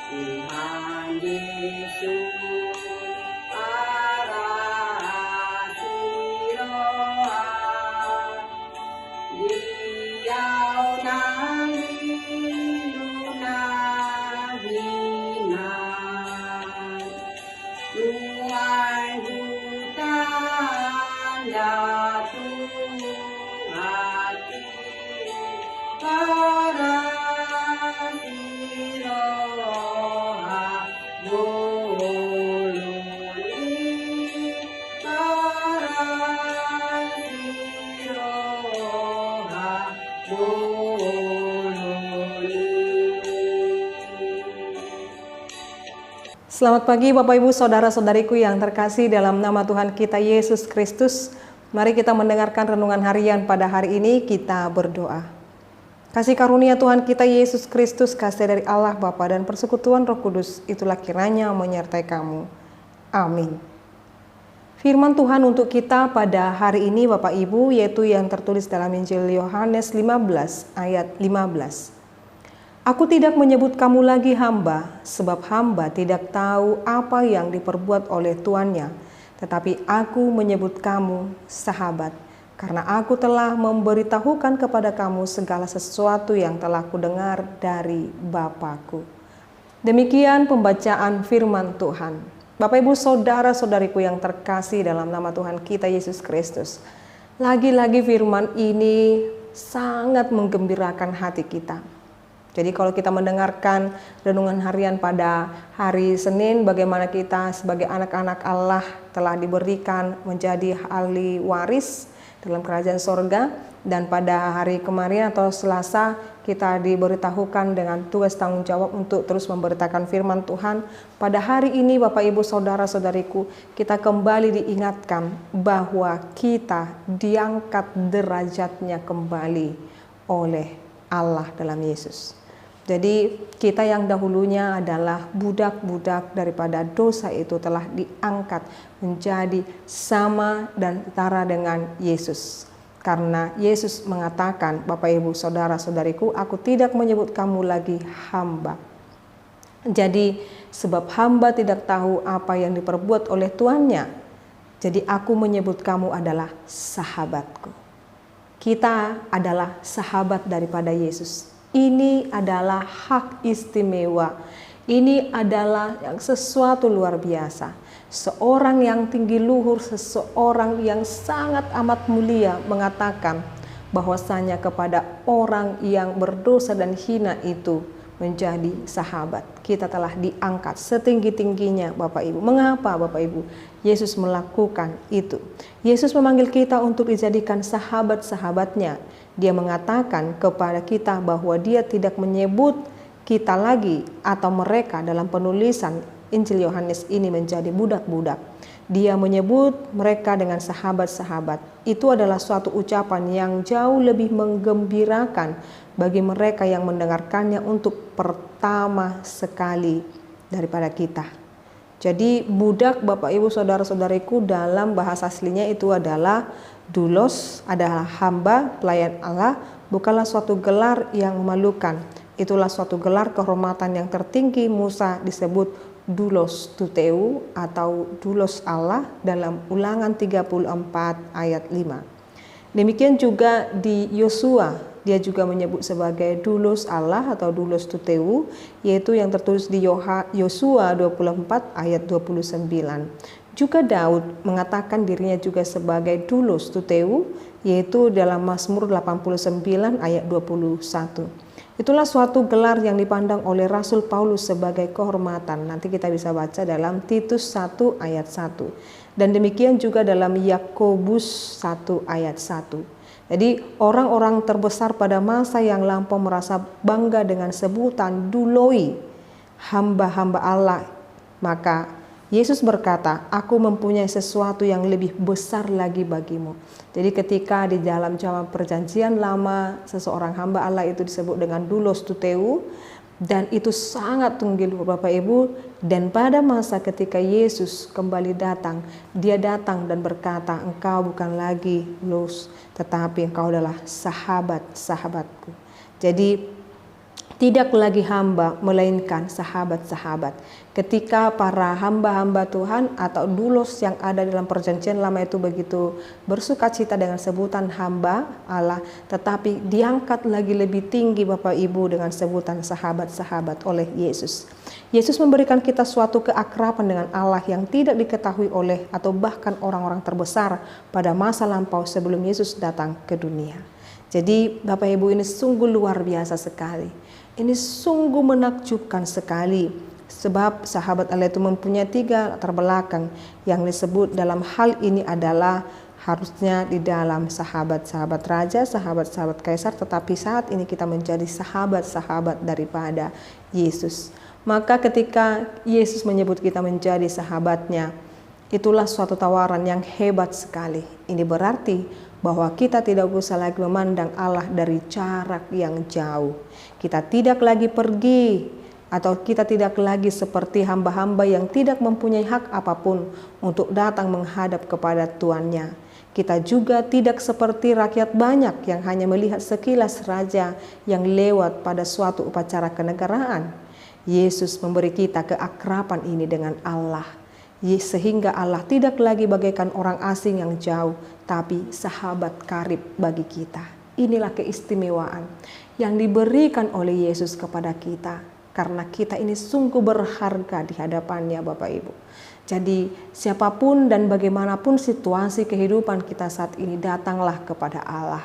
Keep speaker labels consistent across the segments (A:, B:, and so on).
A: Tuhan Yesus arah siroa Diau nang lunahinan luar hutan datu hati para siroha bololi para siroha bololi.
B: Selamat pagi Bapak Ibu Saudara-saudariku yang terkasih dalam nama Tuhan kita Yesus Kristus. Mari kita mendengarkan renungan harian pada hari ini, kita berdoa. Kasih karunia Tuhan kita Yesus Kristus, kasih dari Allah Bapa dan persekutuan Roh Kudus, itulah kiranya menyertai kamu. Amin. Firman Tuhan untuk kita pada hari ini Bapak Ibu, yaitu yang tertulis dalam Injil Yohanes 15 ayat 15. Aku tidak menyebut kamu lagi hamba, sebab hamba tidak tahu apa yang diperbuat oleh tuannya. Tetapi aku menyebut kamu sahabat, karena aku telah memberitahukan kepada kamu segala sesuatu yang telah kudengar dari Bapa-Ku. Demikian pembacaan firman Tuhan. Bapak Ibu Saudara-saudariku yang terkasih dalam nama Tuhan kita Yesus Kristus. Lagi-lagi firman ini sangat menggembirakan hati kita. Jadi kalau kita mendengarkan renungan harian pada hari Senin, bagaimana kita sebagai anak-anak Allah telah diberikan menjadi ahli waris dalam kerajaan sorga. Dan pada hari kemarin atau Selasa kita diberitahukan dengan tugas tanggung jawab untuk terus memberitakan firman Tuhan. Pada hari ini Bapak Ibu Saudara-saudariku, kita kembali diingatkan bahwa kita diangkat derajatnya kembali oleh Allah dalam Yesus. Jadi kita yang dahulunya adalah budak-budak daripada dosa itu telah diangkat menjadi sama dan setara dengan Yesus. Karena Yesus mengatakan, Bapak Ibu Saudara-saudariku, aku tidak menyebut kamu lagi hamba. Jadi sebab hamba tidak tahu apa yang diperbuat oleh tuannya, jadi aku menyebut kamu adalah sahabatku. Kita adalah sahabat daripada Yesus. Ini adalah hak istimewa. Ini adalah sesuatu luar biasa. Seorang yang tinggi luhur, seseorang yang sangat amat mulia mengatakan bahwasanya kepada orang yang berdosa dan hina itu menjadi sahabat. Kita telah diangkat setinggi-tingginya Bapak Ibu. Mengapa Bapak Ibu? Yesus melakukan itu. Yesus memanggil kita untuk dijadikan sahabat-sahabatnya. Dia mengatakan kepada kita bahwa dia tidak menyebut kita lagi atau mereka dalam penulisan Injil Yohanes ini menjadi budak-budak. Dia menyebut mereka dengan sahabat-sahabat. Itu adalah suatu ucapan yang jauh lebih menggembirakan bagi mereka yang mendengarkannya untuk pertama sekali daripada kita. Jadi budak Bapak Ibu Saudara-saudariku dalam bahasa aslinya itu adalah doulos, adalah hamba pelayan Allah, bukanlah suatu gelar yang memalukan. Itulah suatu gelar kehormatan yang tertinggi. Musa disebut doulos tuteu atau doulos Allah dalam Ulangan 34 ayat 5. Demikian juga di Yosua, dia juga menyebut sebagai doulos Allah atau doulos tuteu, yaitu yang tertulis di Yosua 24 ayat 29. Juga Daud mengatakan dirinya juga sebagai doulos tuteu, yaitu dalam Mazmur 89 ayat 21. Itulah suatu gelar yang dipandang oleh Rasul Paulus sebagai kehormatan. Nanti kita bisa baca dalam Titus 1 ayat 1. Dan demikian juga dalam Yakobus 1 ayat 1. Jadi orang-orang terbesar pada masa yang lampau merasa bangga dengan sebutan douloi, hamba-hamba Allah. Maka Yesus berkata, aku mempunyai sesuatu yang lebih besar lagi bagimu. Jadi ketika di dalam zaman perjanjian lama, seseorang hamba Allah itu disebut dengan doulos tuteu, dan itu sangat tinggi Bapak Ibu. Dan pada masa ketika Yesus kembali datang, dia datang dan berkata, engkau bukan lagi doulos, tetapi engkau adalah sahabat-sahabatku. Jadi tidak lagi hamba, melainkan sahabat-sahabat. Ketika para hamba-hamba Tuhan atau doulos yang ada dalam perjanjian lama itu begitu bersukacita dengan sebutan hamba Allah, tetapi diangkat lagi lebih tinggi Bapak Ibu dengan sebutan sahabat-sahabat oleh Yesus. Yesus memberikan kita suatu keakraban dengan Allah yang tidak diketahui oleh atau bahkan orang-orang terbesar pada masa lampau sebelum Yesus datang ke dunia. Jadi Bapak Ibu, ini sungguh luar biasa sekali. Ini sungguh menakjubkan sekali, sebab sahabat Allah itu mempunyai 3 latar belakang yang disebut dalam hal ini adalah harusnya di dalam sahabat-sahabat raja, sahabat-sahabat kaisar, tetapi saat ini kita menjadi sahabat-sahabat daripada Yesus. Maka ketika Yesus menyebut kita menjadi sahabatnya, itulah suatu tawaran yang hebat sekali. Ini berarti bahwa kita tidak usah lagi memandang Allah dari jarak yang jauh. Kita tidak lagi pergi atau kita tidak lagi seperti hamba-hamba yang tidak mempunyai hak apapun untuk datang menghadap kepada tuannya. Kita juga tidak seperti rakyat banyak yang hanya melihat sekilas raja yang lewat pada suatu upacara kenegaraan. Yesus memberi kita keakraban ini dengan Allah, sehingga Allah tidak lagi bagaikan orang asing yang jauh, tapi sahabat karib bagi kita. Inilah keistimewaan yang diberikan oleh Yesus kepada kita, karena kita ini sungguh berharga di hadapannya Bapak Ibu. Jadi siapapun dan bagaimanapun situasi kehidupan kita saat ini, datanglah kepada Allah.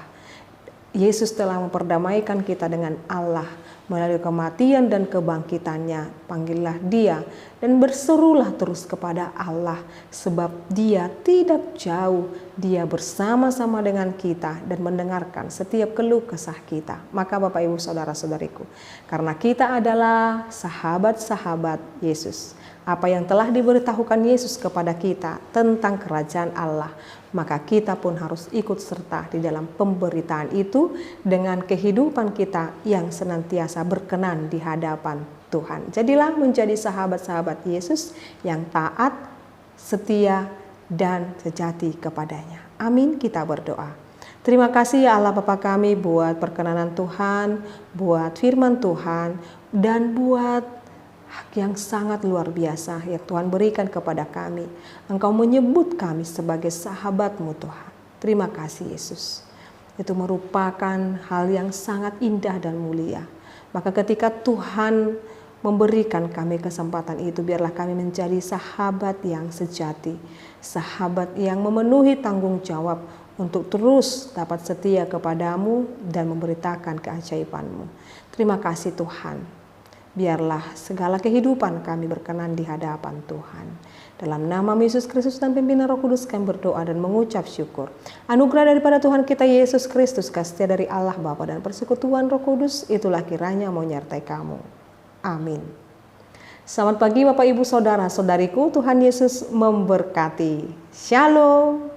B: Yesus telah memperdamaikan kita dengan Allah melalui kematian dan kebangkitannya. Panggillah Dia dan berserulah terus kepada Allah, sebab Dia tidak jauh. Dia bersama-sama dengan kita dan mendengarkan setiap keluh kesah kita. Maka Bapak Ibu saudara-saudariku, karena kita adalah sahabat-sahabat Yesus, apa yang telah diberitahukan Yesus kepada kita tentang kerajaan Allah, maka kita pun harus ikut serta di dalam pemberitaan itu dengan kehidupan kita yang senantiasa berkenan di hadapan Tuhan. Jadilah menjadi sahabat-sahabat Yesus yang taat, setia, dan sejati kepadanya. Amin, kita berdoa. Terima kasih ya Allah Bapa kami buat perkenanan Tuhan, buat firman Tuhan, dan buat hak yang sangat luar biasa yang Tuhan berikan kepada kami. Engkau menyebut kami sebagai sahabat-Mu Tuhan. Terima kasih Yesus. Itu merupakan hal yang sangat indah dan mulia. Maka ketika Tuhan memberikan kami kesempatan itu, biarlah kami menjadi sahabat yang sejati. Sahabat yang memenuhi tanggung jawab untuk terus dapat setia kepadamu dan memberitakan keajaiban-Mu. Terima kasih Tuhan. Biarlah segala kehidupan kami berkenan di hadapan Tuhan. Dalam nama Yesus Kristus dan pimpinan Roh Kudus kami berdoa dan mengucap syukur. Anugerah daripada Tuhan kita Yesus Kristus, kasih dari Allah Bapa dan persekutuan Roh Kudus, itulah kiranya menyertai kamu. Amin. Selamat pagi Bapak Ibu Saudara-saudariku, Tuhan Yesus memberkati. Shalom.